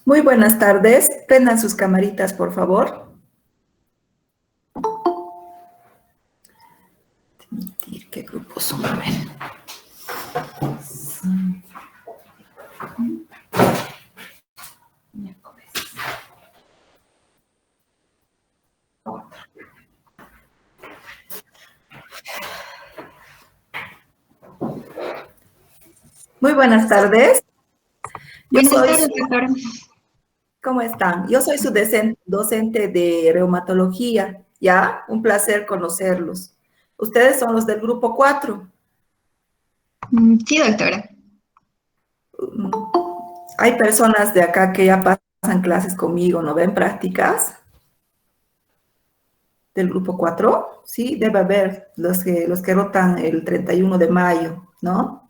Muy buenas tardes. Prendan sus camaritas, por favor. ¿Qué grupos son? A ver. Muy buenas tardes. Buenas tardes, doctora. ¿Cómo están? Yo soy su docente de reumatología, ¿ya? Un placer conocerlos. Ustedes son los del grupo 4. Sí, doctora. Hay personas de acá que ya pasan clases conmigo, ¿no ven prácticas? Del grupo 4, sí, debe haber los que rotan el 31 de mayo, ¿no?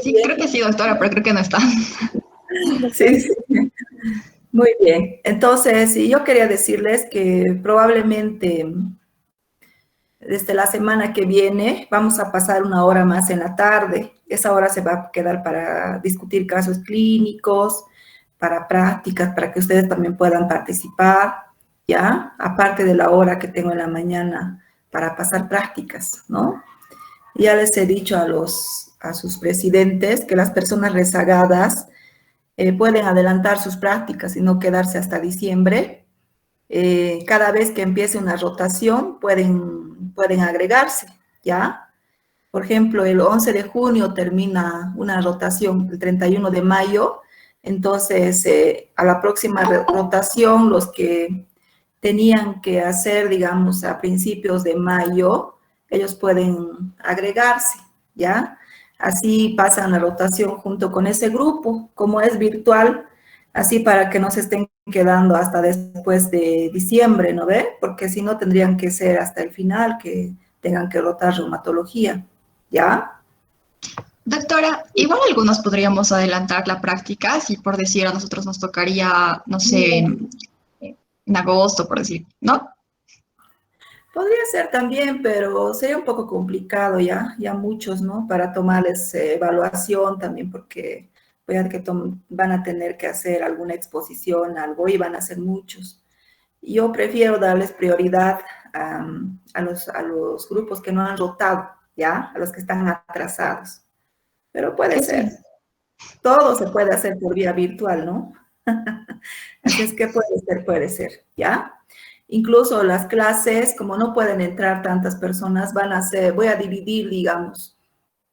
Sí, creo que sí, doctora, pero creo que no está. Sí, sí. Muy bien. Entonces, yo quería decirles que probablemente desde la semana que viene vamos a pasar una hora más en la tarde. Esa hora se va a quedar para discutir casos clínicos, para prácticas, para que ustedes también puedan participar, ¿ya? Aparte de la hora que tengo en la mañana para pasar prácticas, ¿no? Ya les he dicho a sus presidentes que las personas rezagadas pueden adelantar sus prácticas y no quedarse hasta diciembre. Cada vez que empiece una rotación pueden agregarse, ¿ya? Por ejemplo, el 11 de junio termina una rotación, el 31 de mayo, entonces a la próxima rotación los que tenían que hacer, digamos, a principios de mayo, ellos pueden agregarse, ¿ya? Así pasan la rotación junto con ese grupo, como es virtual, así para que no se estén quedando hasta después de diciembre, ¿no ve? Porque si no tendrían que ser hasta el final que tengan que rotar reumatología, ¿ya? Doctora, igual algunos podríamos adelantar la práctica, si por decir a nosotros nos tocaría, no sé, en agosto, por decir, ¿no? Podría ser también, pero sería un poco complicado ya muchos, ¿no? Para tomarles evaluación también, porque pueden que van a tener que hacer alguna exposición, algo, y van a ser muchos. Yo prefiero darles prioridad a los grupos que no han rotado, ¿ya? A los que están atrasados. Pero puede Sí. ser. Todo se puede hacer por vía virtual, ¿no? Así es que puede ser, ¿ya? Incluso las clases, como no pueden entrar tantas personas, voy a dividir, digamos,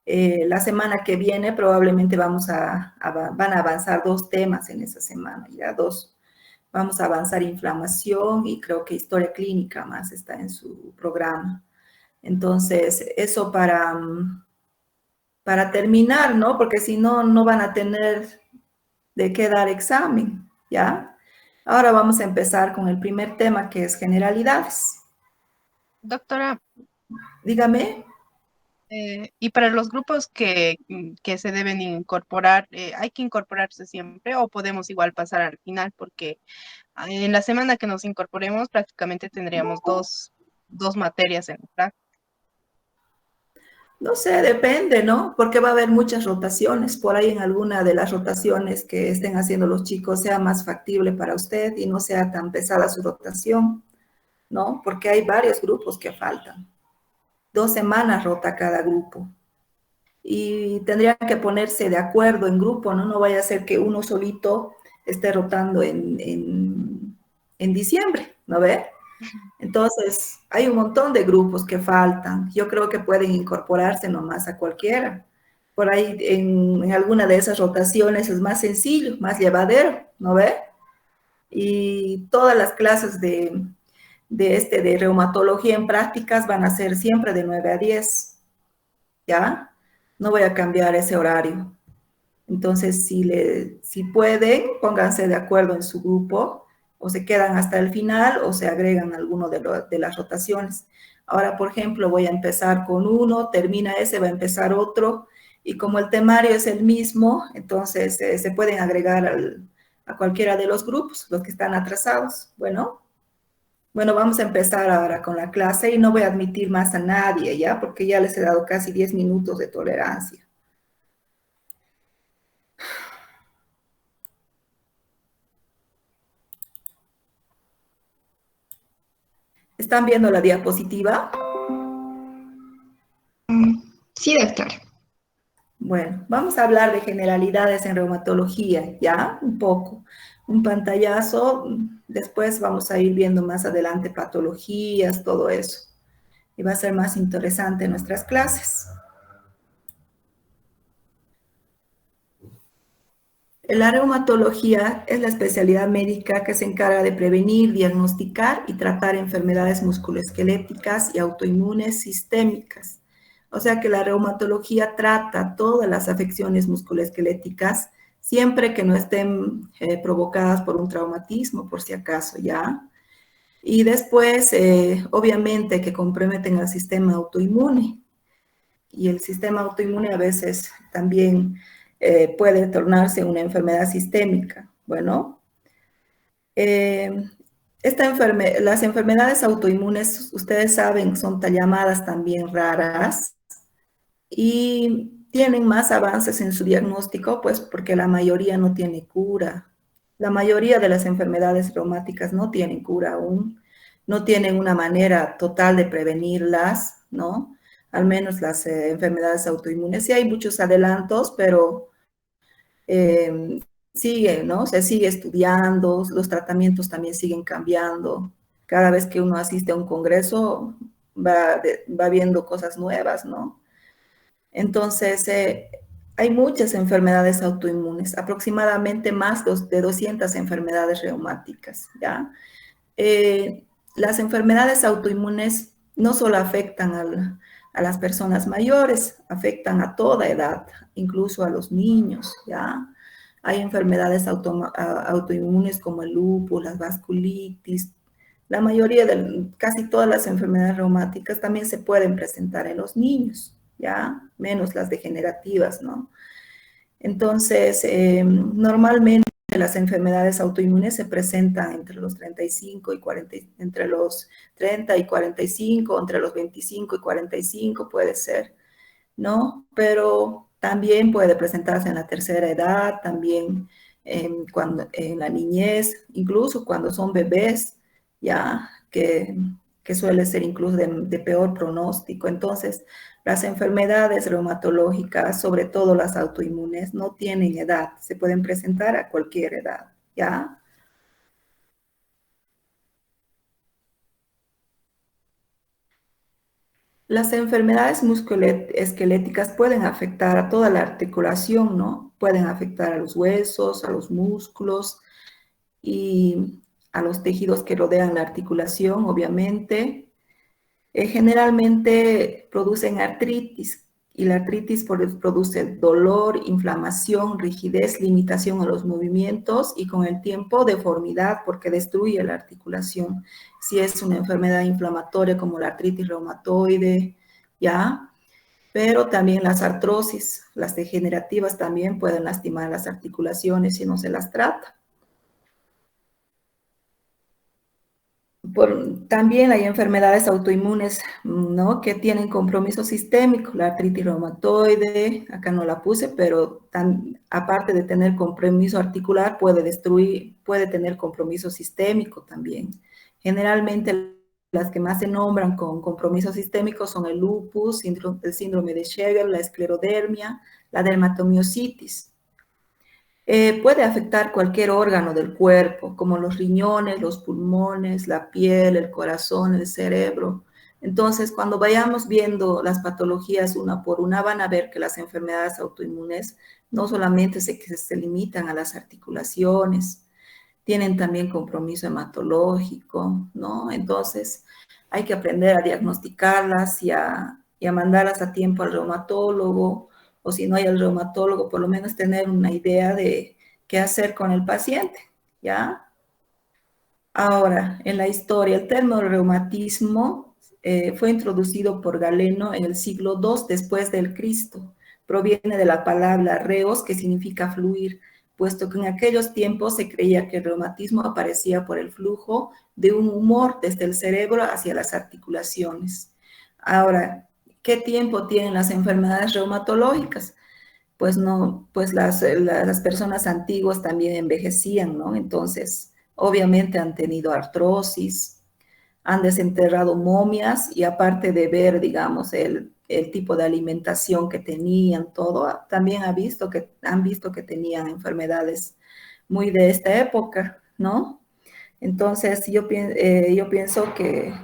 la semana que viene probablemente van a avanzar 2 temas en esa semana, ya 2. Vamos a avanzar inflamación y creo que historia clínica más está en su programa. Entonces, eso para terminar, ¿no? Porque si no, no van a tener de qué dar examen, ¿ya? Ahora vamos a empezar con el primer tema, que es generalidades. Doctora, Dígame. y para los grupos que se deben incorporar, ¿hay que incorporarse siempre o podemos igual pasar al final? Porque en la semana que nos incorporemos prácticamente tendríamos dos materias en la práctica. No sé, depende, ¿no? Porque va a haber muchas rotaciones. Por ahí en alguna de las rotaciones que estén haciendo los chicos sea más factible para usted y no sea tan pesada su rotación, ¿no? Porque hay varios grupos que faltan. 2 semanas rota cada grupo. Y tendrían que ponerse de acuerdo en grupo, ¿no? No vaya a ser que uno solito esté rotando en diciembre, ¿no ve? Entonces, hay un montón de grupos que faltan. Yo creo que pueden incorporarse nomás a cualquiera. Por ahí en alguna de esas rotaciones es más sencillo, más llevadero, ¿no ve? Y todas las clases de reumatología en prácticas van a ser siempre de 9 a 10, ¿ya? No voy a cambiar ese horario. Entonces, si pueden, pónganse de acuerdo en su grupo, o se quedan hasta el final, o se agregan alguno de las rotaciones. Ahora, por ejemplo, voy a empezar con uno, termina ese, va a empezar otro, Y como el temario es el mismo, entonces se pueden agregar a cualquiera de los grupos, los que están atrasados. Bueno, vamos a empezar ahora con la clase y no voy a admitir más a nadie, ¿ya? Porque ya les he dado casi 10 minutos de tolerancia. ¿Están viendo la diapositiva? Sí, doctora. Bueno, vamos a hablar de generalidades en reumatología, ¿ya? Un poco. Un pantallazo, después vamos a ir viendo más adelante patologías, todo eso. Y va a ser más interesante nuestras clases. La reumatología es la especialidad médica que se encarga de prevenir, diagnosticar y tratar enfermedades musculoesqueléticas y autoinmunes sistémicas. O sea que la reumatología trata todas las afecciones musculoesqueléticas siempre que no estén provocadas por un traumatismo, por si acaso, ¿ya? Y después, obviamente, que comprometen al sistema autoinmune. Y el sistema autoinmune a veces también puede tornarse una enfermedad sistémica. Bueno, eh, las enfermedades autoinmunes, ustedes saben, son llamadas también raras y tienen más avances en su diagnóstico, pues porque la mayoría no tiene cura. La mayoría de las enfermedades reumáticas no tienen cura aún, no tienen una manera total de prevenirlas, ¿no? Al menos las enfermedades autoinmunes. Sí hay muchos adelantos, pero sigue, ¿no? Se sigue estudiando, los tratamientos también siguen cambiando. Cada vez que uno asiste a un congreso, va viendo cosas nuevas, ¿no? Entonces, hay muchas enfermedades autoinmunes, aproximadamente más de 200 enfermedades reumáticas, ¿ya? Las enfermedades autoinmunes no solo afectan a las personas mayores, afectan a toda edad, incluso a los niños, ¿ya? Hay enfermedades autoinmunes como el lupus, las vasculitis, la mayoría casi todas las enfermedades reumáticas también se pueden presentar en los niños, ¿ya? Menos las degenerativas, ¿no? Entonces, normalmente las enfermedades autoinmunes se presentan entre los 35 y 40, entre los 30 y 45, entre los 25 y 45 puede ser, ¿no? Pero también puede presentarse en la tercera edad, también en la niñez, incluso cuando son bebés, ya que suele ser incluso de peor pronóstico. Entonces, las enfermedades reumatológicas, sobre todo las autoinmunes, no tienen edad, se pueden presentar a cualquier edad, ¿ya? Las enfermedades musculoesqueléticas pueden afectar a toda la articulación, ¿no? Pueden afectar a los huesos, a los músculos y a los tejidos que rodean la articulación, obviamente. Generalmente producen artritis y la artritis produce dolor, inflamación, rigidez, limitación a los movimientos y con el tiempo deformidad porque destruye la articulación. Si es una enfermedad inflamatoria como la artritis reumatoide, ¿ya? Pero también las artrosis, las degenerativas también pueden lastimar las articulaciones si no se las trata. También hay enfermedades autoinmunes, ¿no? Que tienen compromiso sistémico, la artritis reumatoide, acá no la puse, pero aparte de tener compromiso articular, puede tener compromiso sistémico también. Generalmente las que más se nombran con compromiso sistémico son el lupus, el síndrome de Sheger, la esclerodermia, la dermatomiositis. Puede afectar cualquier órgano del cuerpo, como los riñones, los pulmones, la piel, el corazón, el cerebro. Entonces, cuando vayamos viendo las patologías una por una, van a ver que las enfermedades autoinmunes no solamente se limitan a las articulaciones, tienen también compromiso hematológico, ¿no? Entonces, hay que aprender a diagnosticarlas y a mandarlas a tiempo al reumatólogo, o si no hay el reumatólogo, por lo menos tener una idea de qué hacer con el paciente, ¿ya? Ahora, en la historia, el término reumatismo fue introducido por Galeno en el siglo II después del Cristo, proviene de la palabra reos, que significa fluir, puesto que en aquellos tiempos se creía que el reumatismo aparecía por el flujo de un humor desde el cerebro hacia las articulaciones. Ahora, ¿qué tiempo tienen las enfermedades reumatológicas? Pues no, pues las personas antiguas también envejecían, ¿no? Entonces, obviamente han tenido artrosis, han desenterrado momias y aparte de ver, digamos, el tipo de alimentación que tenían, todo, también han visto que tenían enfermedades muy de esta época, ¿no? Entonces, yo pienso que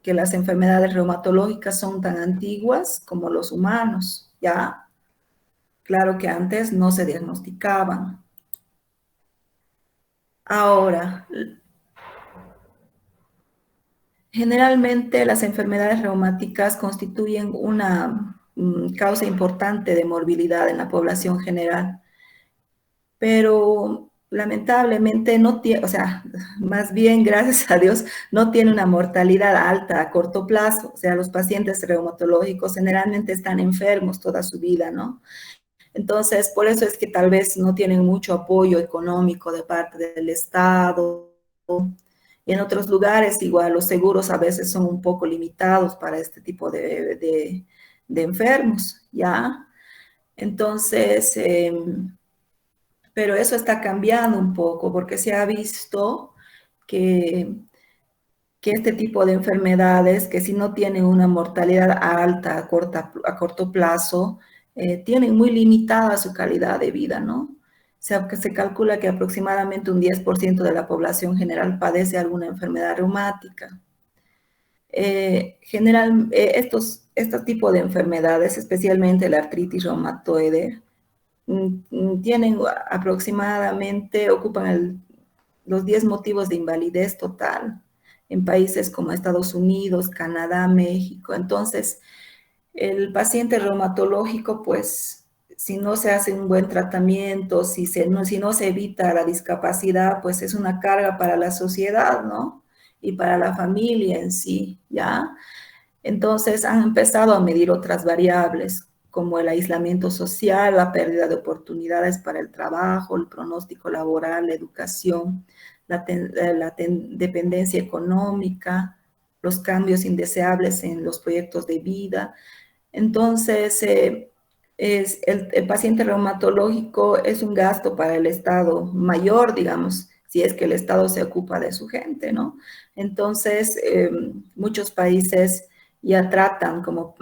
las enfermedades reumatológicas son tan antiguas como los humanos, ya. Claro que antes no se diagnosticaban. Ahora, generalmente las enfermedades reumáticas constituyen una causa importante de morbilidad en la población general, pero lamentablemente no tiene, o sea, más bien, gracias a Dios, no tiene una mortalidad alta a corto plazo. O sea, los pacientes reumatológicos generalmente están enfermos toda su vida, ¿no? Entonces, por eso es que tal vez no tienen mucho apoyo económico de parte del Estado. Y en otros lugares, igual, los seguros a veces son un poco limitados para este tipo de enfermos, ¿ya? Entonces, pero eso está cambiando un poco porque se ha visto que, que este tipo de enfermedades, que si no tienen una mortalidad alta a corto plazo, tienen muy limitada su calidad de vida, ¿no? O sea, que se calcula que aproximadamente un 10% de la población general padece alguna enfermedad reumática. Este tipo de enfermedades, especialmente la artritis reumatoide, tienen aproximadamente, los 10 motivos de invalidez total en países como Estados Unidos, Canadá, México. Entonces, el paciente reumatológico, pues, si no se hace un buen tratamiento, si no se evita la discapacidad, pues es una carga para la sociedad, ¿no? Y para la familia en sí, ¿ya? Entonces han empezado a medir otras variables, como el aislamiento social, la pérdida de oportunidades para el trabajo, el pronóstico laboral, la educación, la dependencia económica, los cambios indeseables en los proyectos de vida. Entonces, el paciente reumatológico es un gasto para el Estado mayor, digamos, si es que el Estado se ocupa de su gente, ¿no? Entonces, muchos países ya tratan como,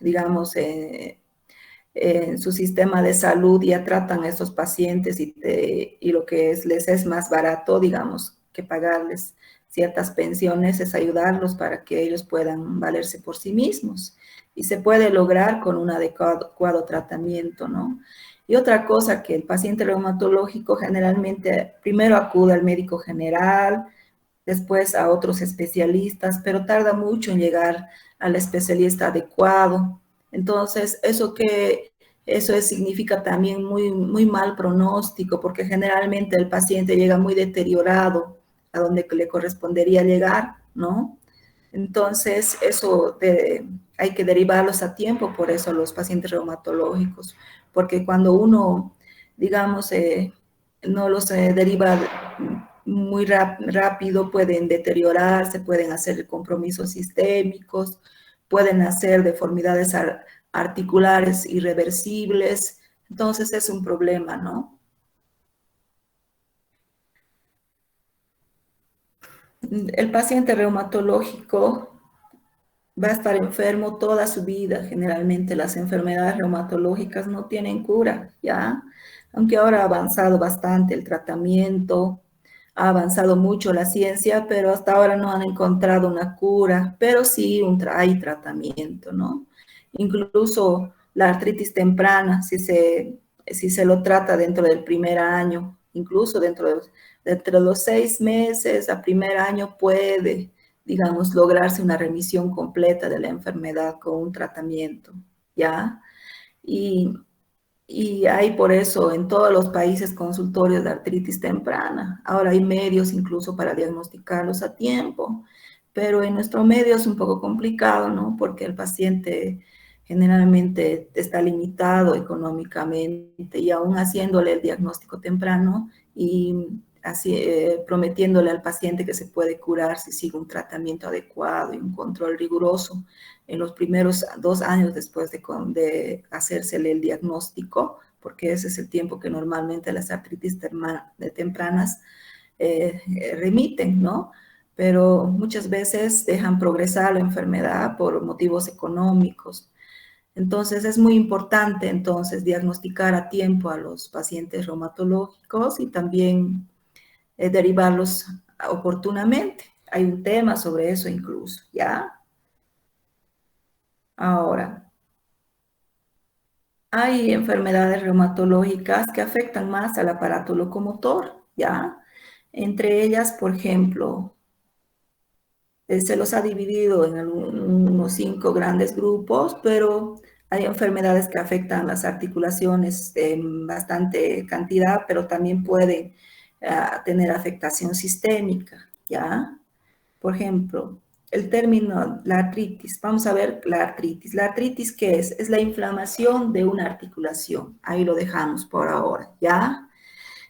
digamos, en su sistema de salud ya tratan a estos pacientes y lo que les es más barato, digamos, que pagarles ciertas pensiones es ayudarlos para que ellos puedan valerse por sí mismos. Y se puede lograr con un adecuado tratamiento, ¿no? Y otra cosa que el paciente reumatológico generalmente primero acude al médico general, después a otros especialistas, pero tarda mucho en llegar al especialista adecuado. Entonces, significa también muy mal pronóstico, porque generalmente el paciente llega muy deteriorado a donde le correspondería llegar, ¿no? Entonces, hay que derivarlos a tiempo, por eso los pacientes reumatológicos, porque cuando uno, digamos, no los deriva muy rápido, pueden deteriorarse, pueden hacer compromisos sistémicos, pueden hacer deformidades articulares irreversibles. Entonces es un problema, ¿no? El paciente reumatológico va a estar enfermo toda su vida. Generalmente las enfermedades reumatológicas no tienen cura, ¿ya? Aunque ahora ha avanzado bastante el tratamiento, ha avanzado mucho la ciencia, pero hasta ahora no han encontrado una cura, pero sí hay tratamiento, ¿no? Incluso la artritis temprana, si se lo trata dentro del primer año, incluso dentro de los 6 meses, a primer año puede, digamos, lograrse una remisión completa de la enfermedad con un tratamiento, ¿ya? Y hay por eso en todos los países consultorios de artritis temprana. Ahora hay medios incluso para diagnosticarlos a tiempo, pero en nuestro medio es un poco complicado, ¿no? Porque el paciente generalmente está limitado económicamente y aún haciéndole el diagnóstico temprano y así, prometiéndole al paciente que se puede curar si sigue un tratamiento adecuado y un control riguroso en los primeros 2 años después de hacérsele el diagnóstico, porque ese es el tiempo que normalmente las artritis tempranas remiten, ¿no? Pero muchas veces dejan progresar la enfermedad por motivos económicos. Entonces, es muy importante, entonces, diagnosticar a tiempo a los pacientes reumatológicos y también derivarlos oportunamente. Hay un tema sobre eso incluso, ¿ya? Ahora, hay enfermedades reumatológicas que afectan más al aparato locomotor, ¿ya? Entre ellas, por ejemplo, se los ha dividido en unos 5 grandes grupos, pero hay enfermedades que afectan las articulaciones en bastante cantidad, pero también pueden tener afectación sistémica, ¿ya? Por ejemplo, el término la artritis. Vamos a ver la artritis. ¿La artritis qué es? Es la inflamación de una articulación. Ahí lo dejamos por ahora, ¿ya?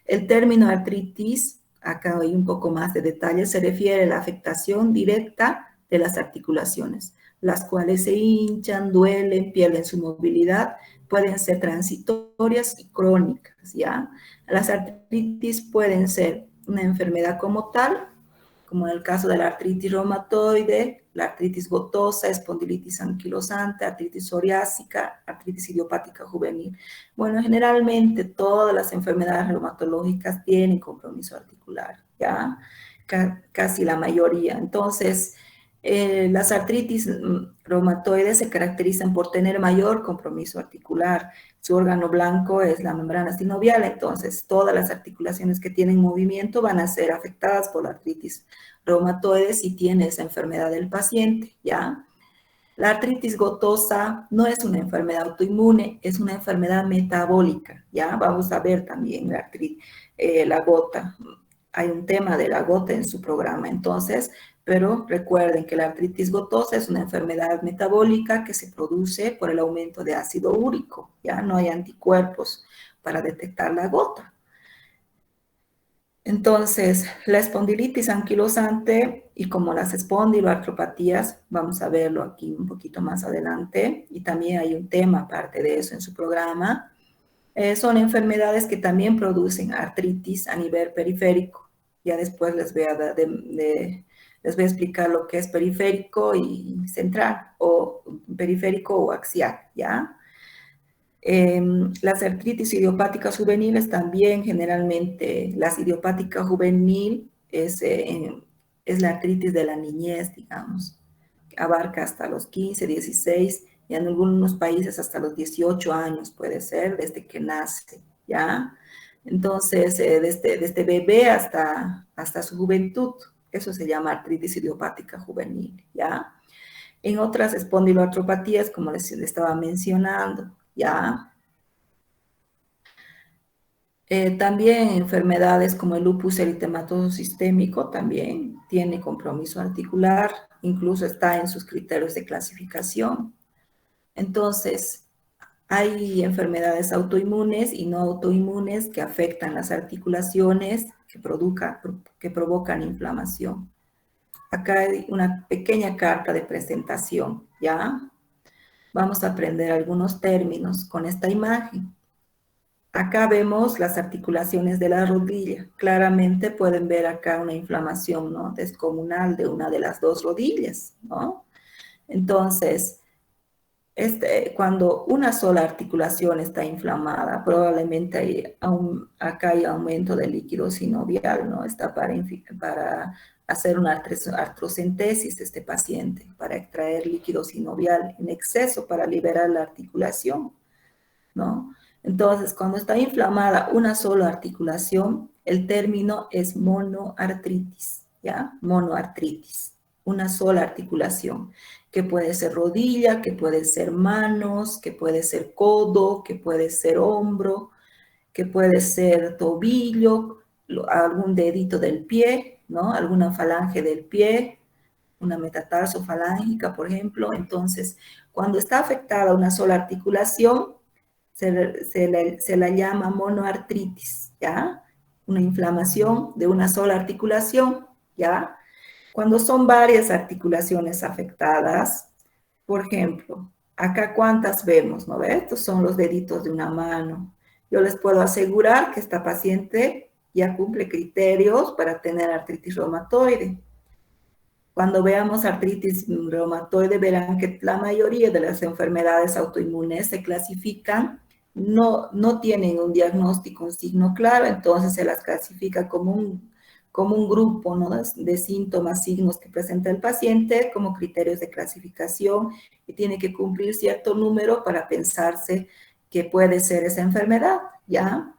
El término artritis, acá hay un poco más de detalle, se refiere a la afectación directa de las articulaciones, las cuales se hinchan, duelen, pierden su movilidad, pueden ser transitorias y crónicas, ¿ya? Las artritis pueden ser una enfermedad como tal, como en el caso de la artritis reumatoide, la artritis gotosa, espondilitis anquilosante, artritis psoriásica, artritis idiopática juvenil. Bueno, generalmente todas las enfermedades reumatológicas tienen compromiso articular, ¿ya? Casi la mayoría. Entonces, las artritis reumatoides se caracterizan por tener mayor compromiso articular. Su órgano blanco es la membrana sinovial, entonces todas las articulaciones que tienen movimiento van a ser afectadas por la artritis reumatoide si tiene esa enfermedad del paciente, ¿ya? La artritis gotosa no es una enfermedad autoinmune, es una enfermedad metabólica, ¿ya? Vamos a ver también la gota. Hay un tema de la gota en su programa, entonces, pero recuerden que la artritis gotosa es una enfermedad metabólica que se produce por el aumento de ácido úrico, ¿ya? No hay anticuerpos para detectar la gota. Entonces, la espondilitis anquilosante y como las espondiloartropatías, vamos a verlo aquí un poquito más adelante, y también hay un tema aparte de eso en su programa, son enfermedades que también producen artritis a nivel periférico. Ya después les voy les voy a explicar lo que es periférico y central, o periférico o axial, ¿ya? Las artritis idiopáticas juveniles también generalmente, las idiopáticas juvenil es la artritis de la niñez, digamos, abarca hasta los 15, 16 y en algunos países hasta los 18 años puede ser, desde que nace, ¿ya? Entonces, desde bebé hasta su juventud, eso se llama artritis idiopática juvenil, ¿ya? En otras espondiloartropatías, como les estaba mencionando, ¿ya? También enfermedades como el lupus eritematoso sistémico también tiene compromiso articular, incluso está en sus criterios de clasificación. Entonces, hay enfermedades autoinmunes y no autoinmunes que afectan las articulaciones, que provocan inflamación. Acá hay una pequeña carta de presentación, ¿ya? Vamos a aprender algunos términos con esta imagen. Acá vemos las articulaciones de la rodilla. Claramente pueden ver acá una inflamación, ¿no?, descomunal de una de las dos rodillas, ¿no? Entonces, cuando una sola articulación está inflamada, probablemente acá hay aumento del líquido sinovial, ¿no? Está para hacer una artrocentesis de este paciente, para extraer líquido sinovial en exceso para liberar la articulación, ¿no? Entonces, cuando está inflamada una sola articulación, el término es monoartritis, ¿ya? Monoartritis, una sola articulación, que puede ser rodilla, que puede ser manos, que puede ser codo, que puede ser hombro, que puede ser tobillo, algún dedito del pie, ¿no? Alguna falange del pie, una metatarso-falángica, por ejemplo. Entonces, cuando está afectada una sola articulación, se la llama monoartritis, ¿ya? Una inflamación de una sola articulación, ¿ya? Cuando son varias articulaciones afectadas, por ejemplo, acá cuántas vemos, ¿no ve? Estos son los deditos de una mano. Yo les puedo asegurar que esta paciente ya cumple criterios para tener artritis reumatoide. Cuando veamos artritis reumatoide, verán que la mayoría de las enfermedades autoinmunes se clasifican, no tienen un diagnóstico, un signo claro, entonces se las clasifica como un grupo, ¿no?, de síntomas, signos que presenta el paciente como criterios de clasificación, y tiene que cumplir cierto número para pensarse que puede ser esa enfermedad, ¿ya?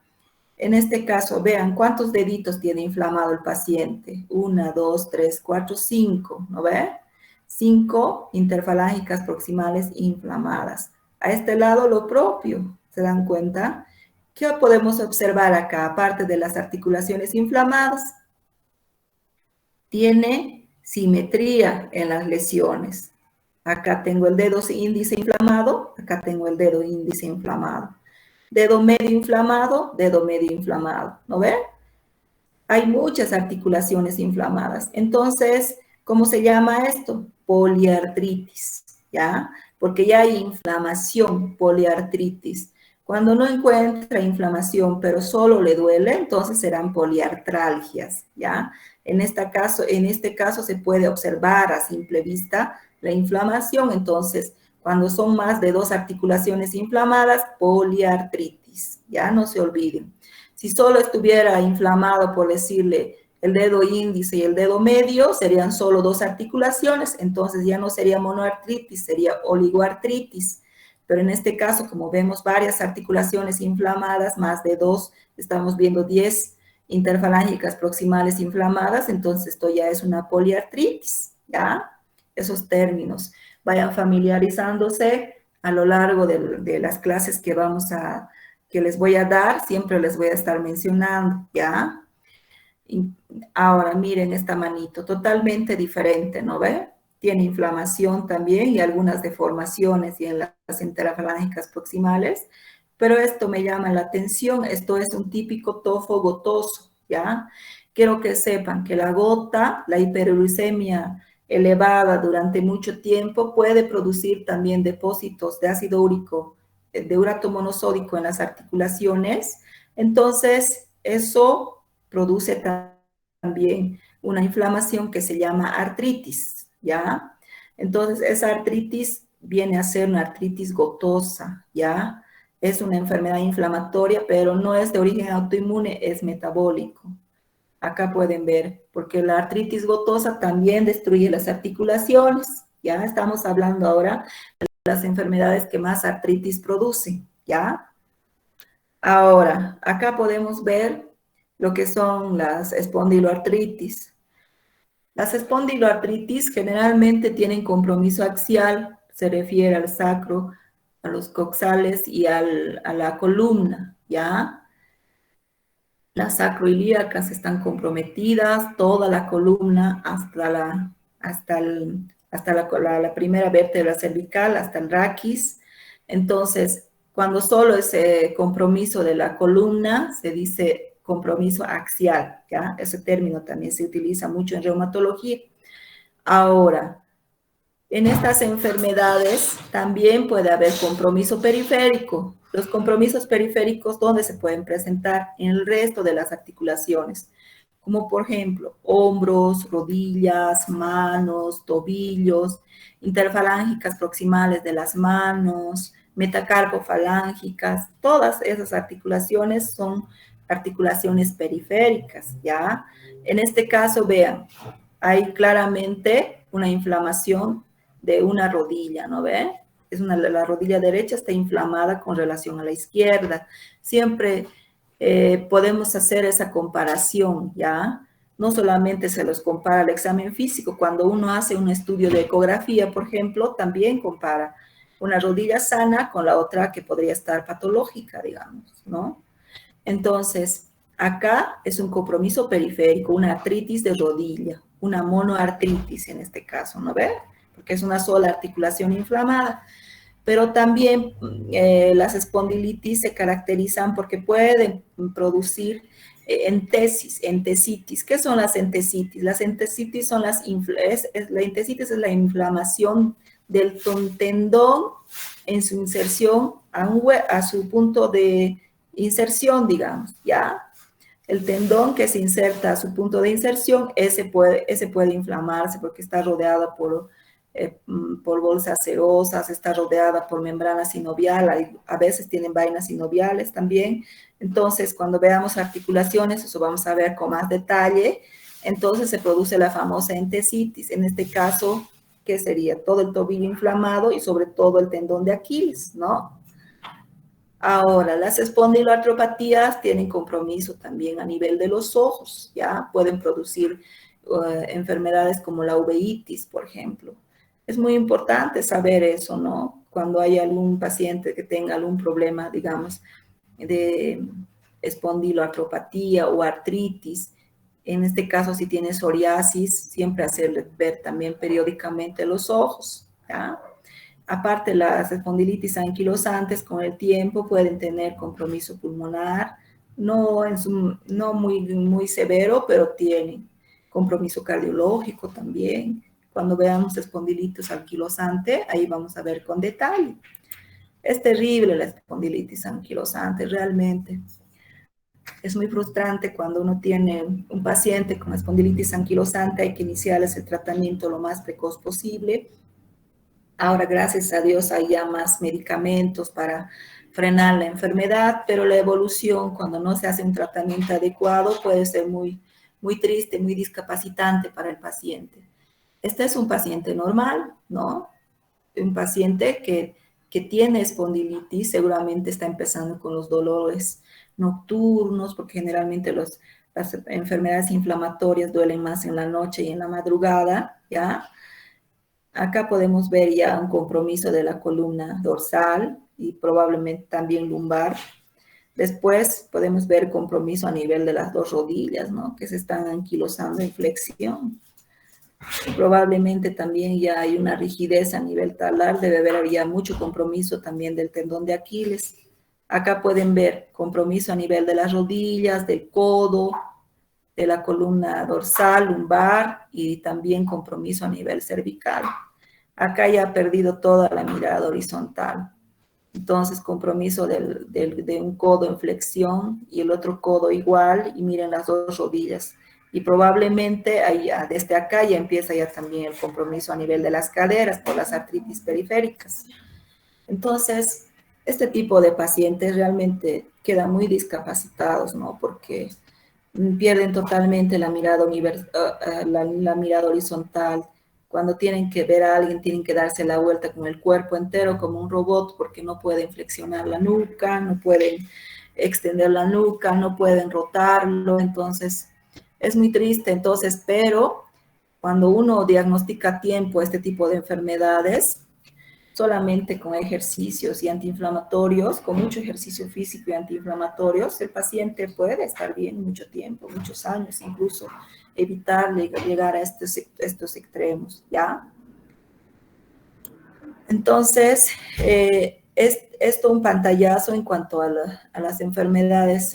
En este caso, vean cuántos deditos tiene inflamado el paciente. 1, 2, 3, 4, 5, ¿no ve? 5 interfalángicas proximales inflamadas. A este lado lo propio, ¿se dan cuenta? ¿Qué podemos observar acá, aparte de las articulaciones inflamadas? Tiene simetría en las lesiones. Acá tengo el dedo índice inflamado, acá tengo el dedo índice inflamado. Dedo medio inflamado, ¿no ve? Hay muchas articulaciones inflamadas. Entonces, ¿cómo se llama esto? Poliartritis, ¿ya? Porque ya hay inflamación, poliartritis. Cuando no encuentra inflamación, pero solo le duele, entonces serán poliartralgias, ¿ya? En este caso se puede observar a simple vista la inflamación. Entonces, cuando son más de 2 articulaciones inflamadas, poliartritis, ya no se olviden. Si solo estuviera inflamado, por decirle, el dedo índice y el dedo medio, serían solo 2 articulaciones, entonces ya no sería monoartritis, sería oligoartritis. Pero en este caso, como vemos varias articulaciones inflamadas, más de 2, estamos viendo 10 interfalángicas proximales inflamadas, entonces esto ya es una poliartritis, ¿ya? Esos términos vayan familiarizándose a lo largo de las clases que les voy a dar, siempre les voy a estar mencionando, ¿ya? Y ahora miren esta manito, totalmente diferente, ¿no ve? Tiene inflamación también y algunas deformaciones y en las interfalángicas proximales, pero esto me llama la atención. Esto es un típico tofo gotoso, ¿ya? Quiero que sepan que la gota, la hiperuricemia elevada durante mucho tiempo puede producir también depósitos de ácido úrico, de urato monosódico en las articulaciones. Entonces, eso produce también una inflamación que se llama artritis, ¿ya? Entonces, esa artritis viene a ser una artritis gotosa, ¿ya? Es una enfermedad inflamatoria, pero no es de origen autoinmune, es metabólico. Acá pueden ver, porque la artritis gotosa también destruye las articulaciones, ¿ya? Estamos hablando ahora de las enfermedades que más artritis producen, ¿ya? Ahora, acá podemos ver lo que son las espondiloartritis. Las espondiloartritis generalmente tienen compromiso axial, se refiere al sacro, a los coxales y a la columna, ¿ya? Las sacroiliacas están comprometidas, toda la columna hasta la primera vértebra cervical, hasta el raquis. Entonces, cuando solo ese compromiso de la columna, se dice compromiso axial, ¿ya? Ese término también se utiliza mucho en reumatología. Ahora, en estas enfermedades también puede haber compromiso periférico. Los compromisos periféricos, ¿dónde se pueden presentar? En el resto de las articulaciones, como por ejemplo, hombros, rodillas, manos, tobillos, interfalángicas proximales de las manos, metacarpofalángicas. Todas esas articulaciones son articulaciones periféricas, ¿ya? En este caso, vean, hay claramente una inflamación de una rodilla, ¿no ve? La rodilla derecha está inflamada con relación a la izquierda. Siempre podemos hacer esa comparación, ¿ya? No solamente se los compara al examen físico. Cuando uno hace un estudio de ecografía, por ejemplo, también compara una rodilla sana con la otra que podría estar patológica, digamos, ¿no? Entonces, acá es un compromiso periférico, una artritis de rodilla, una monoartritis en este caso, ¿no ve? Porque es una sola articulación inflamada. Pero también las espondilitis se caracterizan porque pueden producir entesitis. ¿Qué son las entesitis? Las entesitis son la entesitis es la inflamación del tendón en su inserción a su punto de inserción, digamos, ¿ya? El tendón que se inserta a su punto de inserción, ese puede inflamarse porque está rodeado por bolsas serosas, está rodeada por membrana sinovial, a veces tienen vainas sinoviales también. Entonces, cuando veamos articulaciones, eso vamos a ver con más detalle, entonces se produce la famosa entesitis. En este caso, ¿qué sería? Todo el tobillo inflamado y sobre todo el tendón de Aquiles, ¿no? Ahora, las espondiloartropatías tienen compromiso también a nivel de los ojos, ¿ya? Pueden producir enfermedades como la uveitis, por ejemplo. Es muy importante saber eso, ¿no? Cuando hay algún paciente que tenga algún problema, digamos, de espondiloartropatía o artritis, en este caso si tiene psoriasis, siempre hacerle ver también periódicamente los ojos, ¿ya? Aparte, las espondilitis anquilosantes con el tiempo pueden tener compromiso pulmonar, no muy severo, pero tienen compromiso cardiológico también. Cuando veamos espondilitis anquilosante, ahí vamos a ver con detalle. Es terrible la espondilitis anquilosante, realmente. Es muy frustrante cuando uno tiene un paciente con espondilitis anquilosante, hay que iniciarles el tratamiento lo más precoz posible. Ahora, gracias a Dios, hay ya más medicamentos para frenar la enfermedad, pero la evolución, cuando no se hace un tratamiento adecuado, puede ser muy triste, muy discapacitante para el paciente. Este es un paciente normal, ¿no? Un paciente que tiene espondilitis, seguramente está empezando con los dolores nocturnos, porque generalmente las enfermedades inflamatorias duelen más en la noche y en la madrugada, ¿ya? Acá podemos ver ya un compromiso de la columna dorsal y probablemente también lumbar. Después podemos ver compromiso a nivel de las dos rodillas, ¿no? Que se están anquilosando en flexión. Probablemente también ya hay una rigidez a nivel talar, debe haber ya mucho compromiso también del tendón de Aquiles. Acá pueden ver compromiso a nivel de las rodillas, del codo, de la columna dorsal, lumbar y también compromiso a nivel cervical. Acá ya ha perdido toda la mirada horizontal. Entonces, compromiso de un codo en flexión y el otro codo igual, y miren las dos rodillas. Y probablemente desde acá ya empieza ya también el compromiso a nivel de las caderas por las artritis periféricas. Entonces, este tipo de pacientes realmente quedan muy discapacitados, ¿no? Porque pierden totalmente la mirada horizontal. Cuando tienen que ver a alguien, tienen que darse la vuelta con el cuerpo entero como un robot porque no pueden flexionar la nuca, no pueden extender la nuca, no pueden rotarlo. Entonces, es muy triste. Entonces, pero cuando uno diagnostica a tiempo este tipo de enfermedades, solamente con ejercicios y antiinflamatorios, con mucho ejercicio físico y antiinflamatorios, el paciente puede estar bien mucho tiempo, muchos años, incluso evitar llegar a estos extremos, ¿ya? Entonces, es esto un pantallazo en cuanto a las enfermedades,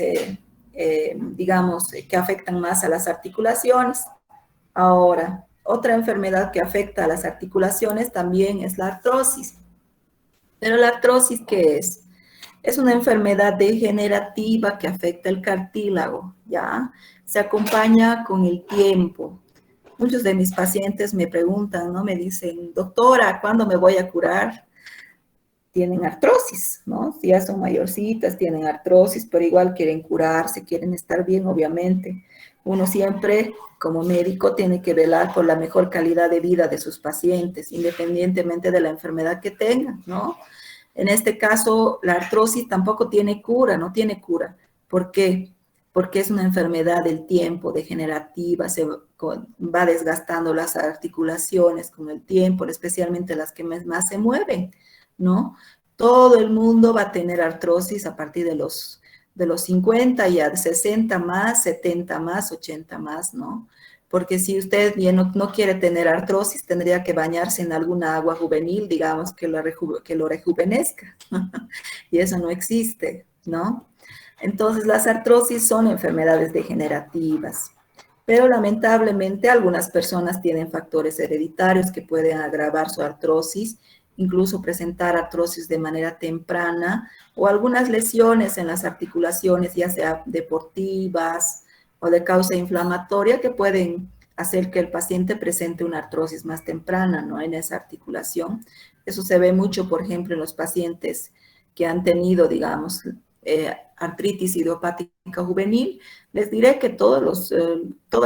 digamos, que afectan más a las articulaciones. Ahora, otra enfermedad que afecta a las articulaciones también es la artrosis. Pero la artrosis, ¿qué es? Es una enfermedad degenerativa que afecta el cartílago, ¿ya? Se acompaña con el tiempo. Muchos de mis pacientes me preguntan, ¿no? Me dicen, doctora, ¿cuándo me voy a curar? Tienen artrosis, ¿no? Si ya son mayorcitas, tienen artrosis, pero igual quieren curarse, quieren estar bien, obviamente. Uno siempre, como médico, tiene que velar por la mejor calidad de vida de sus pacientes, independientemente de la enfermedad que tengan, ¿no? En este caso, la artrosis tampoco tiene cura, no tiene cura. ¿Por qué? Porque es una enfermedad del tiempo, degenerativa, va desgastando las articulaciones con el tiempo, especialmente las que más se mueven, ¿no? Todo el mundo va a tener artrosis a partir de los 50, ya de 60 más, 70 más, 80 más, ¿no? porque si usted bien no quiere tener artrosis, tendría que bañarse en alguna agua juvenil, digamos, que lo rejuvenezca. Y eso no existe, ¿no? Entonces, las artrosis son enfermedades degenerativas, pero lamentablemente algunas personas tienen factores hereditarios que pueden agravar su artrosis, incluso presentar artrosis de manera temprana o algunas lesiones en las articulaciones, ya sea deportivas o de causa inflamatoria, que pueden hacer que el paciente presente una artrosis más temprana, ¿no? En esa articulación. Eso se ve mucho, por ejemplo, en los pacientes que han tenido, digamos, artritis idiopática juvenil. Les diré que todas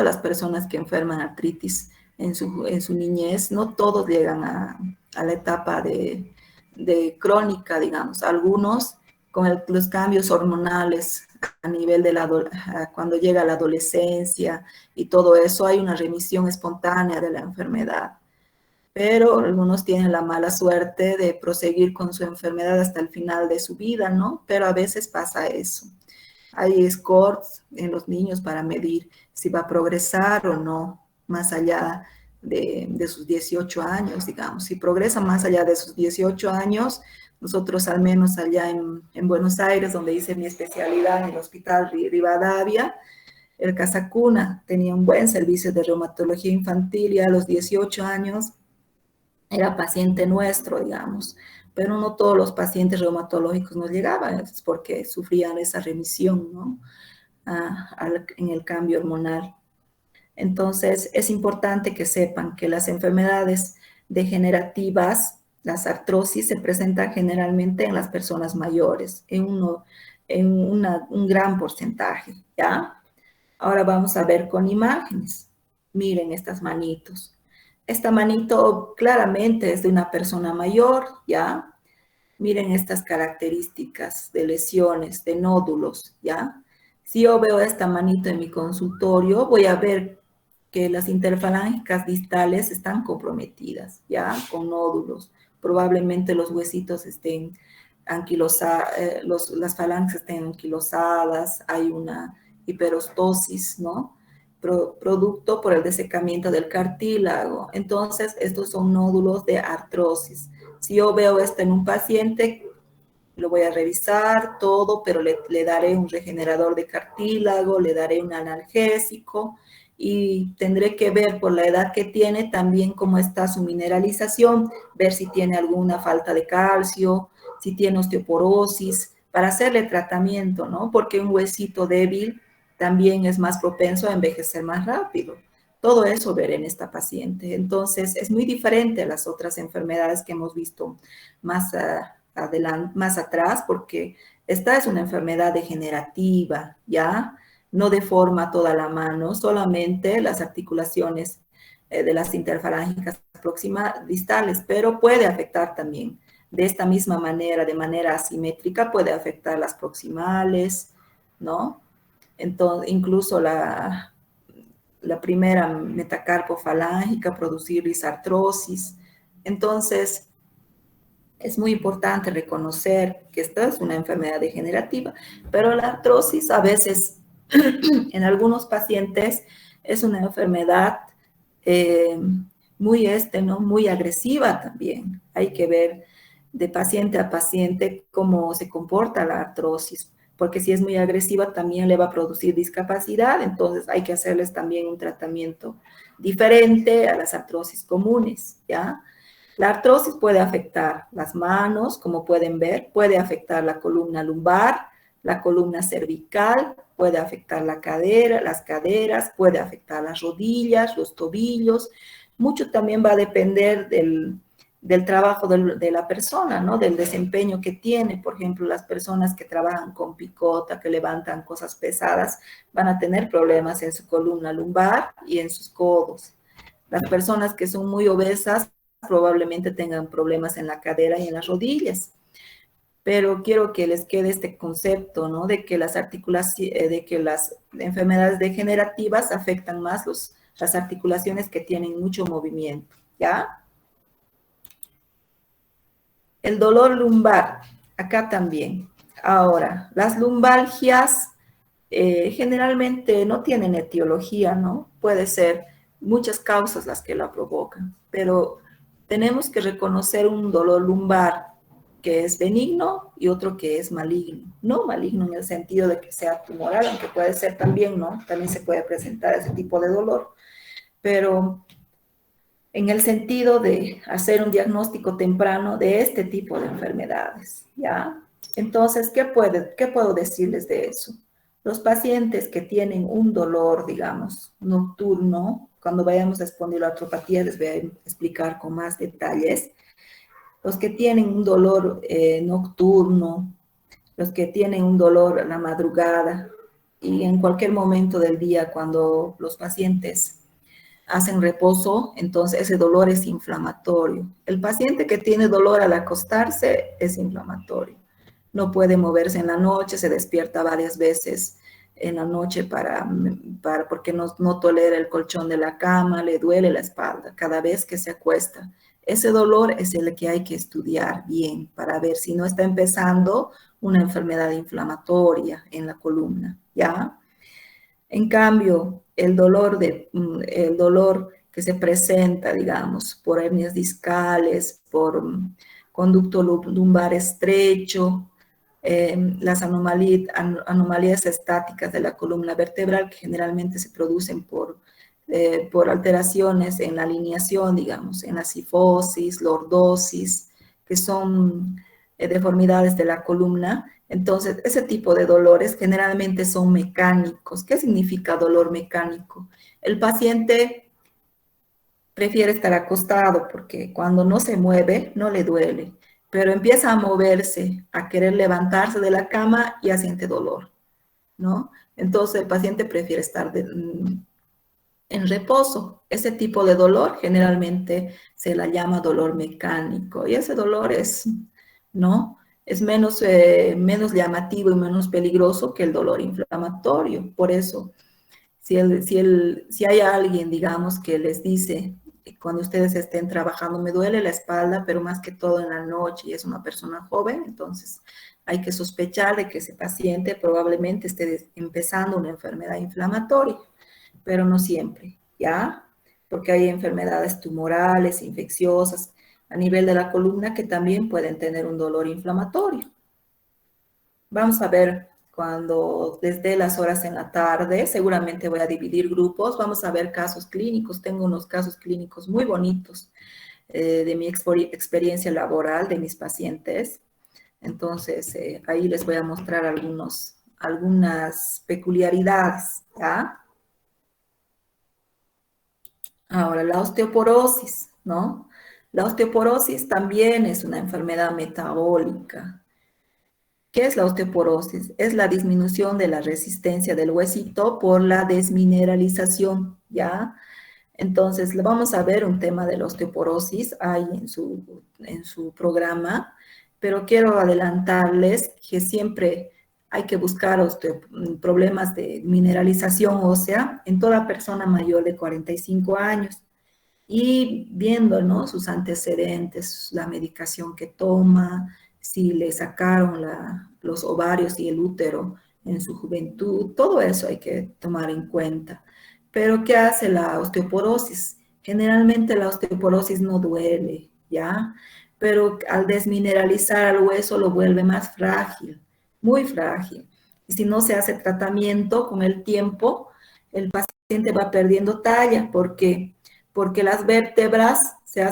las personas que enferman artritis en su niñez, no todos llegan a la etapa de crónica, digamos. Algunos con los cambios hormonales a nivel de cuando llega la adolescencia y todo eso, hay una remisión espontánea de la enfermedad. Pero algunos tienen la mala suerte de proseguir con su enfermedad hasta el final de su vida, ¿no? Pero a veces pasa eso. Hay scores en los niños para medir si va a progresar o no más allá de sus 18 años, digamos. Si progresa más allá de sus 18 años, nosotros al menos allá en Buenos Aires, donde hice mi especialidad en el Hospital Rivadavia, el Casa Cuna tenía un buen servicio de reumatología infantil y a los 18 años era paciente nuestro, digamos, pero no todos los pacientes reumatológicos nos llegaban, es porque sufrían esa remisión, ¿no? En el cambio hormonal. Entonces, es importante que sepan que las enfermedades degenerativas, las artrosis, se presentan generalmente en las personas mayores, en un gran porcentaje, ¿ya? Ahora vamos a ver con imágenes. Miren estas manitos. Esta manito claramente es de una persona mayor, ¿ya? Miren estas características de lesiones, de nódulos, ¿ya? Si yo veo esta manito en mi consultorio, voy a ver que las interfalángicas distales están comprometidas, ¿ya? Con nódulos. Probablemente los huesitos estén anquilosados, las falanges estén anquilosadas, hay una hiperostosis, ¿no? Producto por el desecamiento del cartílago. Entonces, estos son nódulos de artrosis. Si yo veo esto en un paciente, lo voy a revisar todo, pero le daré un regenerador de cartílago, le daré un analgésico y tendré que ver por la edad que tiene también cómo está su mineralización, ver si tiene alguna falta de calcio, si tiene osteoporosis, para hacerle tratamiento, ¿no? Porque un huesito débil también es más propenso a envejecer más rápido. Todo eso ver en esta paciente. Entonces, es muy diferente a las otras enfermedades que hemos visto más adelante, más atrás, porque esta es una enfermedad degenerativa, ¿ya? No deforma toda la mano, solamente las articulaciones de las interfalángicas distales, pero puede afectar también de esta misma manera, de manera asimétrica, puede afectar las proximales, ¿no? Entonces, incluso la primera metacarpofalángica, producir risartrosis. Entonces, es muy importante reconocer que esta es una enfermedad degenerativa, pero la artrosis a veces, en algunos pacientes, es una enfermedad muy agresiva también. Hay que ver de paciente a paciente cómo se comporta la artrosis, porque si es muy agresiva también le va a producir discapacidad, entonces hay que hacerles también un tratamiento diferente a las artrosis comunes, ¿ya? La artrosis puede afectar las manos, como pueden ver, puede afectar la columna lumbar, la columna cervical, puede afectar la cadera, las caderas, puede afectar las rodillas, los tobillos. Mucho también va a depender del trabajo de la persona, ¿no? Del desempeño que tiene. Por ejemplo, las personas que trabajan con picota, que levantan cosas pesadas, van a tener problemas en su columna lumbar y en sus codos. Las personas que son muy obesas probablemente tengan problemas en la cadera y en las rodillas. Pero quiero que les quede este concepto, ¿no? De que las enfermedades degenerativas afectan más las articulaciones que tienen mucho movimiento, ¿ya? El dolor lumbar, acá también. Ahora, las lumbalgias generalmente no tienen etiología, ¿no? Puede ser muchas causas las que la provocan, pero tenemos que reconocer un dolor lumbar que es benigno y otro que es maligno. No maligno en el sentido de que sea tumoral, aunque puede ser también, ¿no? También se puede presentar ese tipo de dolor, pero en el sentido de hacer un diagnóstico temprano de este tipo de enfermedades, ¿ya? Entonces, ¿qué puedo decirles de eso? Los pacientes que tienen un dolor, digamos, nocturno, cuando vayamos a espondiloartropatía les voy a explicar con más detalles. Los que tienen un dolor nocturno, los que tienen un dolor a la madrugada y en cualquier momento del día cuando los pacientes hacen reposo, entonces ese dolor es inflamatorio. El paciente que tiene dolor al acostarse es inflamatorio. No puede moverse en la noche, se despierta varias veces en la noche porque no tolera el colchón de la cama, le duele la espalda cada vez que se acuesta. Ese dolor es el que hay que estudiar bien para ver si no está empezando una enfermedad inflamatoria en la columna, ¿ya? En cambio, el dolor que se presenta, digamos, por hernias discales, por conducto lumbar estrecho, las anomalías estáticas de la columna vertebral que generalmente se producen por alteraciones en la alineación, digamos, en la cifosis, lordosis, que son deformidades de la columna. Entonces, ese tipo de dolores generalmente son mecánicos. ¿Qué significa dolor mecánico? El paciente prefiere estar acostado porque cuando no se mueve no le duele, pero empieza a moverse, a querer levantarse de la cama y ya siente dolor, ¿no? Entonces, el paciente prefiere estar en reposo. Ese tipo de dolor generalmente se la llama dolor mecánico y ese dolor ¿no? Es menos llamativo y menos peligroso que el dolor inflamatorio. Por eso, si hay alguien, digamos, que les dice, cuando ustedes estén trabajando, me duele la espalda, pero más que todo en la noche y es una persona joven, entonces hay que sospechar de que ese paciente probablemente esté empezando una enfermedad inflamatoria, pero no siempre, ¿ya? Porque hay enfermedades tumorales, infecciosas, a nivel de la columna que también pueden tener un dolor inflamatorio. Vamos a ver cuando desde las horas en la tarde, seguramente voy a dividir grupos, vamos a ver casos clínicos. Tengo unos casos clínicos muy bonitos de mi experiencia laboral, de mis pacientes. Entonces, ahí les voy a mostrar algunas peculiaridades, ¿ya? Ahora, la osteoporosis, ¿no? La osteoporosis también es una enfermedad metabólica. ¿Qué es la osteoporosis? Es la disminución de la resistencia del huesito por la desmineralización, ¿ya? Entonces, vamos a ver un tema de la osteoporosis ahí en su programa, pero quiero adelantarles que siempre hay que buscar problemas de mineralización ósea en toda persona mayor de 45 años y viendo, ¿no? Sus antecedentes, la medicación que toma, si le sacaron los ovarios y el útero en su juventud, todo eso hay que tomar en cuenta. Pero, ¿qué hace la osteoporosis? Generalmente la osteoporosis no duele, ¿ya? Pero al desmineralizar al hueso lo vuelve más frágil, muy frágil. Y si no se hace tratamiento con el tiempo, el paciente va perdiendo talla. ¿Por qué? Porque las vértebras se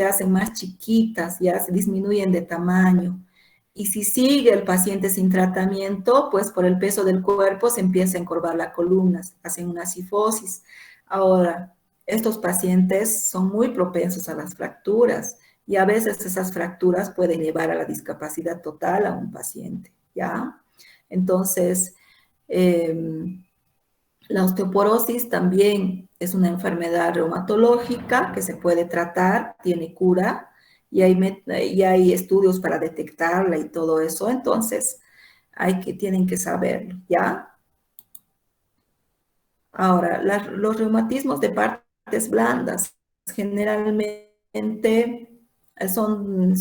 hacen más chiquitas, ya se disminuyen de tamaño. Y si sigue el paciente sin tratamiento, pues por el peso del cuerpo se empieza a encorvar la columna, hacen una cifosis. Ahora, estos pacientes son muy propensos a las fracturas y a veces esas fracturas pueden llevar a la discapacidad total a un paciente, ¿ya? Entonces, la osteoporosis también es una enfermedad reumatológica que se puede tratar, tiene cura y hay estudios para detectarla y todo eso. Entonces, tienen que saberlo, ¿ya? Ahora, los reumatismos de partes blandas generalmente son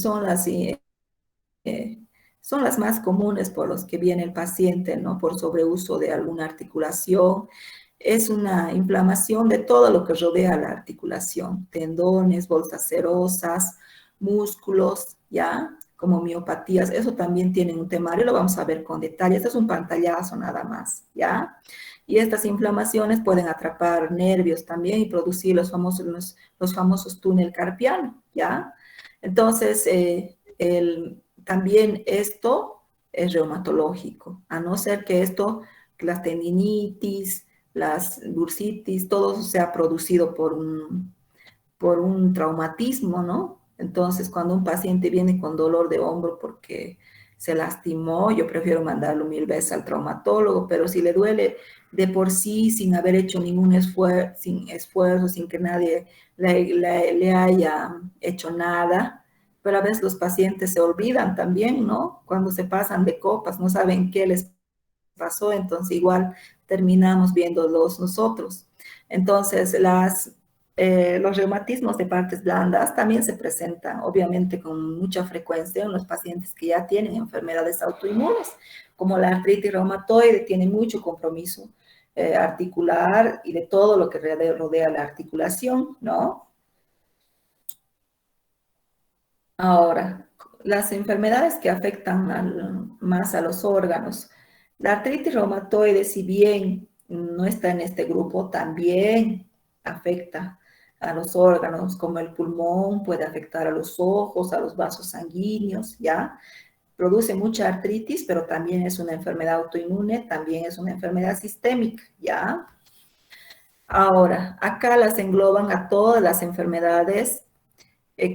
las más comunes por los que viene el paciente, ¿no? Por sobreuso de alguna articulación. es una inflamación de todo lo que rodea la articulación, tendones, bolsas serosas, músculos, ¿ya? Como miopatías, eso también tiene un temario, lo vamos a ver con detalle, este es un pantallazo nada más, ¿ya? Y estas inflamaciones pueden atrapar nervios también y producir los famosos túnel carpiano, ¿ya? Entonces, también esto es reumatológico, a no ser que esto, las tendinitis, las bursitis, todo eso sea producido por un traumatismo, ¿no? Entonces, cuando un paciente viene con dolor de hombro porque se lastimó, yo prefiero mandarlo 1000 veces al traumatólogo, pero si le duele de por sí, sin haber hecho ningún esfuerzo, sin que nadie le haya hecho nada, pero a veces los pacientes se olvidan también, ¿no? Cuando se pasan de copas, no saben qué les pasó, entonces igual terminamos viéndolos nosotros. Entonces, los reumatismos de partes blandas también se presentan, obviamente, con mucha frecuencia en los pacientes que ya tienen enfermedades autoinmunes, como la artritis reumatoide, tiene mucho compromiso articular y de todo lo que rodea la articulación, ¿no? Ahora, las enfermedades que afectan más a los órganos. La artritis reumatoide, si bien no está en este grupo, también afecta a los órganos, como el pulmón, puede afectar a los ojos, a los vasos sanguíneos, ¿ya? Produce mucha artritis, pero también es una enfermedad autoinmune, también es una enfermedad sistémica, ¿ya? Ahora, acá las engloban a todas las enfermedades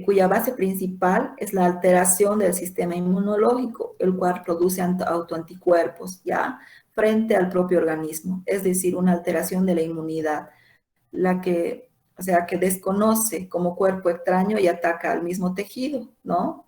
cuya base principal es la alteración del sistema inmunológico, el cual produce autoanticuerpos, ¿ya? Frente al propio organismo, es decir, una alteración de la inmunidad, o sea, que desconoce como cuerpo extraño y ataca al mismo tejido, ¿no?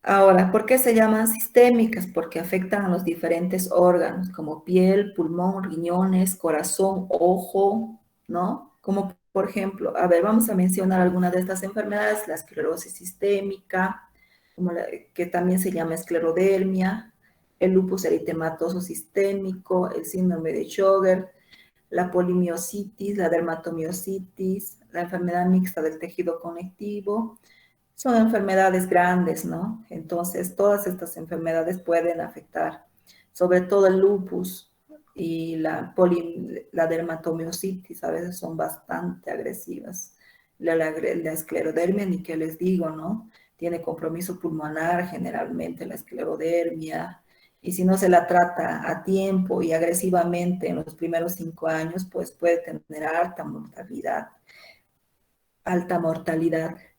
Ahora, ¿por qué se llaman sistémicas? Porque afectan a los diferentes órganos, como piel, pulmón, riñones, corazón, ojo, ¿no? Como por ejemplo, a ver, vamos a mencionar algunas de estas enfermedades, la esclerosis sistémica, que también se llama esclerodermia, el lupus eritematoso sistémico, el síndrome de Sjögren, la polimiositis, la dermatomiositis, la enfermedad mixta del tejido conectivo. Son enfermedades grandes, ¿no? Entonces, todas estas enfermedades pueden afectar, sobre todo el lupus y la dermatomiositis, a veces son bastante agresivas. La esclerodermia, ni qué les digo, ¿no? Tiene compromiso pulmonar generalmente la esclerodermia, y si no se la trata a tiempo y agresivamente en los primeros 5 años, pues puede tener alta mortalidad.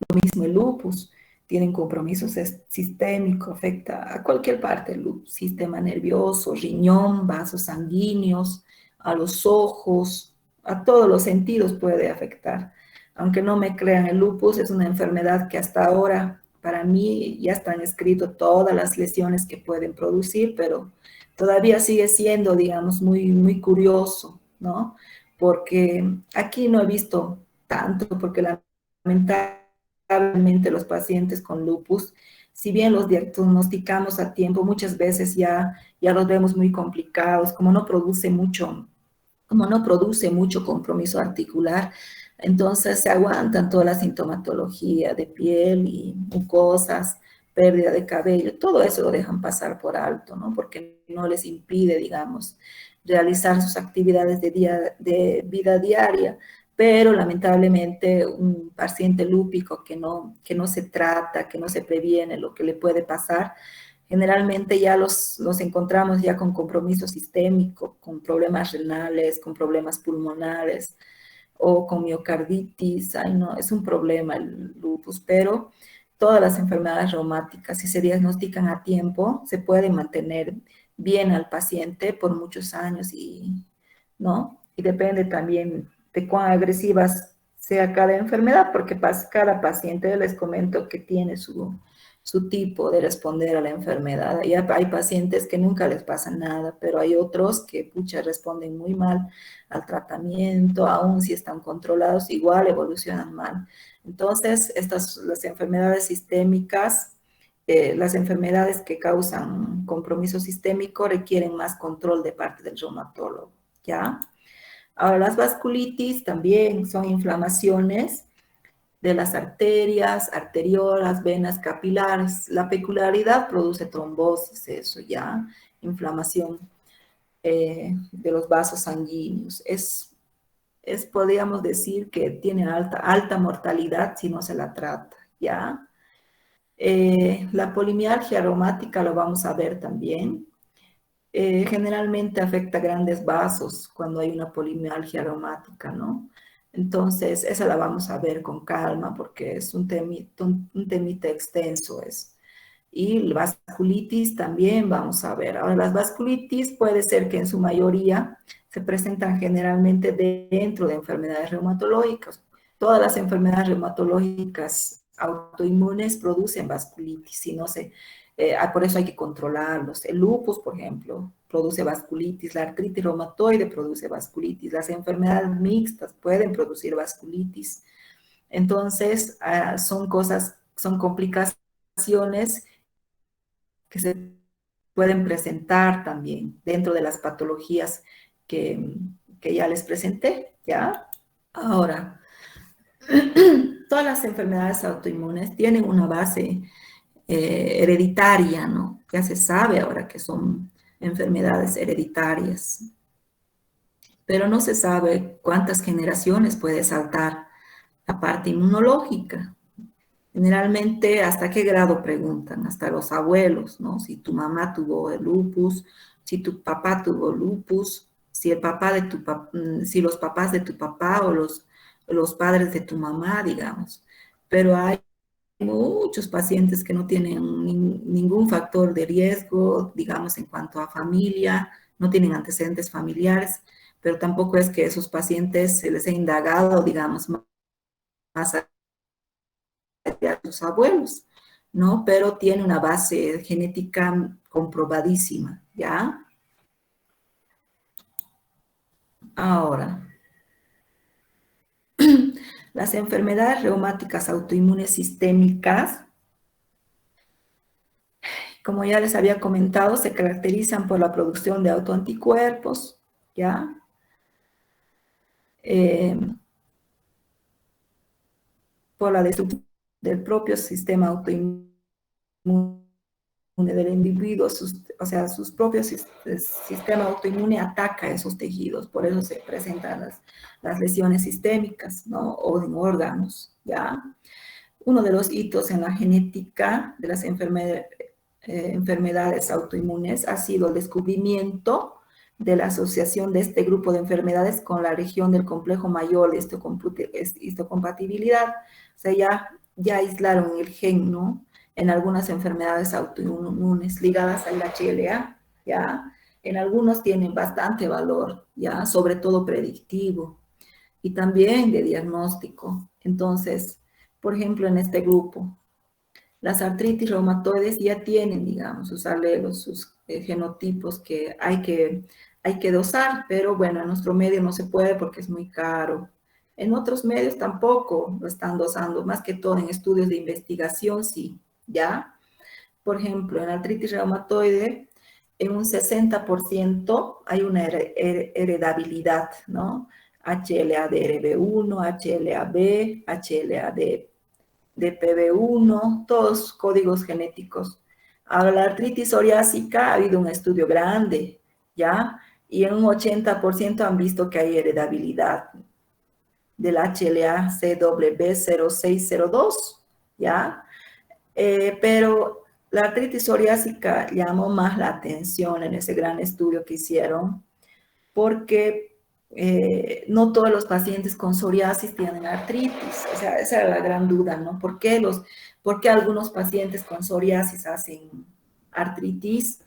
Lo mismo el lupus, tienen compromisos sistémicos, afecta a cualquier parte del lupus, sistema nervioso, riñón, vasos sanguíneos, a los ojos, a todos los sentidos puede afectar. Aunque no me crean, el lupus es una enfermedad que hasta ahora, para mí, ya están escritas todas las lesiones que pueden producir, pero todavía sigue siendo, digamos, muy, muy curioso, ¿no? Porque aquí no he visto tanto, porque lamentablemente los pacientes con lupus, si bien los diagnosticamos a tiempo, muchas veces ya los vemos muy complicados, como no produce mucho compromiso articular, entonces se aguantan toda la sintomatología de piel y mucosas, pérdida de cabello, todo eso lo dejan pasar por alto, ¿no? Porque no les impide, digamos, realizar sus actividades de vida diaria, pero lamentablemente un paciente lúpico que no se trata, que no se previene lo que le puede pasar, generalmente ya los encontramos ya con compromiso sistémico, con problemas renales, con problemas pulmonares o con miocarditis. Ay, no, es un problema el lupus, pero todas las enfermedades reumáticas, si se diagnostican a tiempo, se puede mantener bien al paciente por muchos años ¿no? Y depende también de cuán agresivas sea cada enfermedad, porque cada paciente, les comento que tiene su tipo de responder a la enfermedad. Y hay pacientes que nunca les pasa nada, pero hay otros que, pucha, responden muy mal al tratamiento, aún si están controlados, igual evolucionan mal. Entonces, las enfermedades sistémicas, las enfermedades que causan compromiso sistémico requieren más control de parte del reumatólogo, ¿ya? Ahora, las vasculitis también son inflamaciones de las arterias, arteriolas, venas capilares. La peculiaridad produce trombosis, eso ya, inflamación de los vasos sanguíneos. Podríamos decir que tiene alta mortalidad si no se la trata, ¿ya? La polimialgia reumática lo vamos a ver también. Generalmente afecta grandes vasos cuando hay una polimialgia reumática, ¿no? Entonces, esa la vamos a ver con calma porque es un temita extenso. Y la vasculitis también vamos a ver. Ahora, las vasculitis puede ser que en su mayoría se presentan generalmente dentro de enfermedades reumatológicas. Todas las enfermedades reumatológicas autoinmunes producen vasculitis, si no se por eso hay que controlarlos. El lupus, por ejemplo, produce vasculitis, la artritis reumatoide produce vasculitis, las enfermedades mixtas pueden producir vasculitis. Entonces, son complicaciones que se pueden presentar también dentro de las patologías que ya les presenté, ¿ya? Ahora, todas las enfermedades autoinmunes tienen una base hereditaria, ¿no? Ya se sabe ahora que son enfermedades hereditarias, pero no se sabe cuántas generaciones puede saltar la parte inmunológica. Generalmente, ¿hasta qué grado preguntan? Hasta los abuelos, ¿no? Si tu mamá tuvo el lupus, si tu papá tuvo lupus, si si los papás de tu papá o los padres de tu mamá, digamos. Pero hay muchos pacientes que no tienen ningún factor de riesgo, digamos, en cuanto a familia, no tienen antecedentes familiares, pero tampoco es que esos pacientes se les ha indagado, digamos, más allá de sus abuelos, ¿no? Pero tiene una base genética comprobadísima, ¿ya? Ahora, las enfermedades reumáticas autoinmunes sistémicas, como ya les había comentado, se caracterizan por la producción de autoanticuerpos, ¿ya? Por la destrucción del propio sistema autoinmune del individuo, o sea, sus propios sistema autoinmune ataca esos tejidos, por eso se presentan las lesiones sistémicas, ¿no? O en órganos, ¿ya? Uno de los hitos en la genética de las enfermedades autoinmunes ha sido el descubrimiento de la asociación de este grupo de enfermedades con la región del complejo mayor de histocompatibilidad. O sea, ya aislaron el gen, ¿no? En algunas enfermedades autoinmunes ligadas al HLA, ¿ya? En algunos tienen bastante valor, ¿ya? Sobre todo predictivo y también de diagnóstico. Entonces, por ejemplo, en este grupo, las artritis reumatoides ya tienen, digamos, sus alelos, sus genotipos que hay que dosar, pero bueno, en nuestro medio no se puede porque es muy caro. En otros medios tampoco lo están dosando, más que todo en estudios de investigación, sí, ¿ya? Por ejemplo, en artritis reumatoide, en un 60% hay una heredabilidad, ¿no? HLA-DRB1, HLA-B, HLA-DPB1, todos códigos genéticos. Ahora, la artritis psoriásica ha habido un estudio grande, ¿ya? Y en un 80% han visto que hay heredabilidad del HLA-CWB0602, ¿ya? Pero la artritis psoriásica llamó más la atención en ese gran estudio que hicieron, porque no todos los pacientes con psoriasis tienen artritis. O sea, esa era la gran duda, ¿no? ¿Por qué algunos pacientes con psoriasis hacen artritis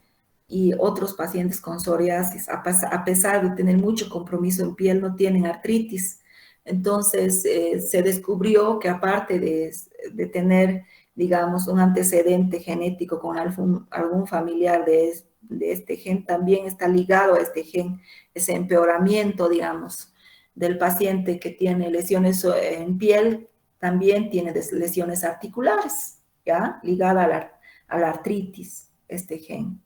y otros pacientes con psoriasis, a pesar de tener mucho compromiso en piel, no tienen artritis? Entonces, se descubrió que aparte de tener, digamos, un antecedente genético con algún familiar de este gen, también está ligado a este gen ese empeoramiento, digamos, del paciente que tiene lesiones en piel, también tiene lesiones articulares, ¿ya? Ligada a la artritis, este gen.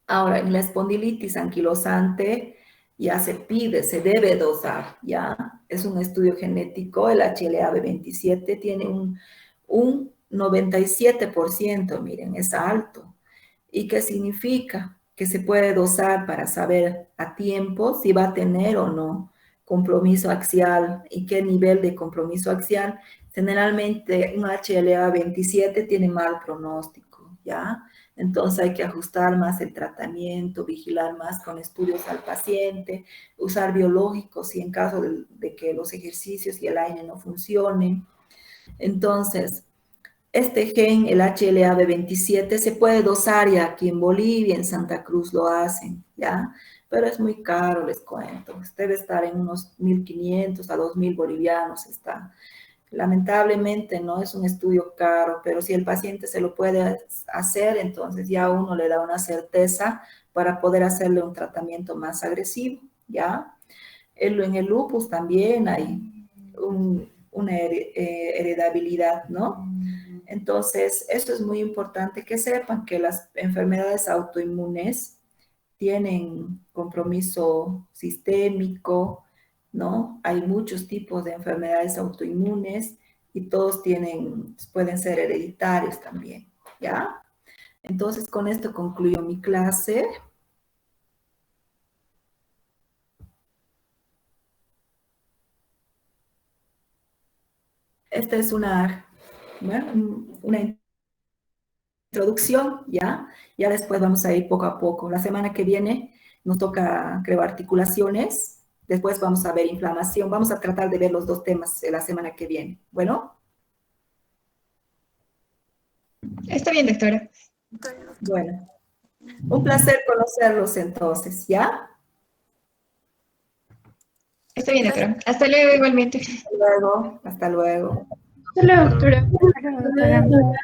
Ahora, en la espondilitis anquilosante, ya se pide, se debe dosar, ya. Es un estudio genético, el HLA-B27 tiene un 97%, miren, es alto. ¿Y qué significa? Que se puede dosar para saber a tiempo si va a tener o no compromiso axial y qué nivel de compromiso axial. Generalmente un HLA-27 tiene mal pronóstico, ¿ya? Entonces hay que ajustar más el tratamiento, vigilar más con estudios al paciente, usar biológicos si en caso de que los ejercicios y el AINE no funcionen. Entonces, este gen, el HLA-B27, se puede dosar ya aquí en Bolivia, en Santa Cruz lo hacen, ¿ya? Pero es muy caro, les cuento. Debe estar en unos 1.500 a 2.000 bolivianos está. Lamentablemente no es un estudio caro, pero si el paciente se lo puede hacer, entonces ya uno le da una certeza para poder hacerle un tratamiento más agresivo, ¿ya? En el lupus también hay una heredabilidad, ¿no? Entonces, eso es muy importante que sepan que las enfermedades autoinmunes tienen compromiso sistémico, ¿no? Hay muchos tipos de enfermedades autoinmunes y todos pueden ser hereditarios también, ¿ya? Entonces, con esto concluyo mi clase. Esta es una introducción, ¿ya? Ya después vamos a ir poco a poco. La semana que viene nos toca, creo, articulaciones. Después vamos a ver inflamación. Vamos a tratar de ver los dos temas la semana que viene. Bueno. Está bien, doctora. Bueno. Un placer conocerlos entonces, ¿ya? Está bien, doctora. Hasta luego, igualmente. Hasta luego. Hasta luego. Hola, doctora. Hola, doctora.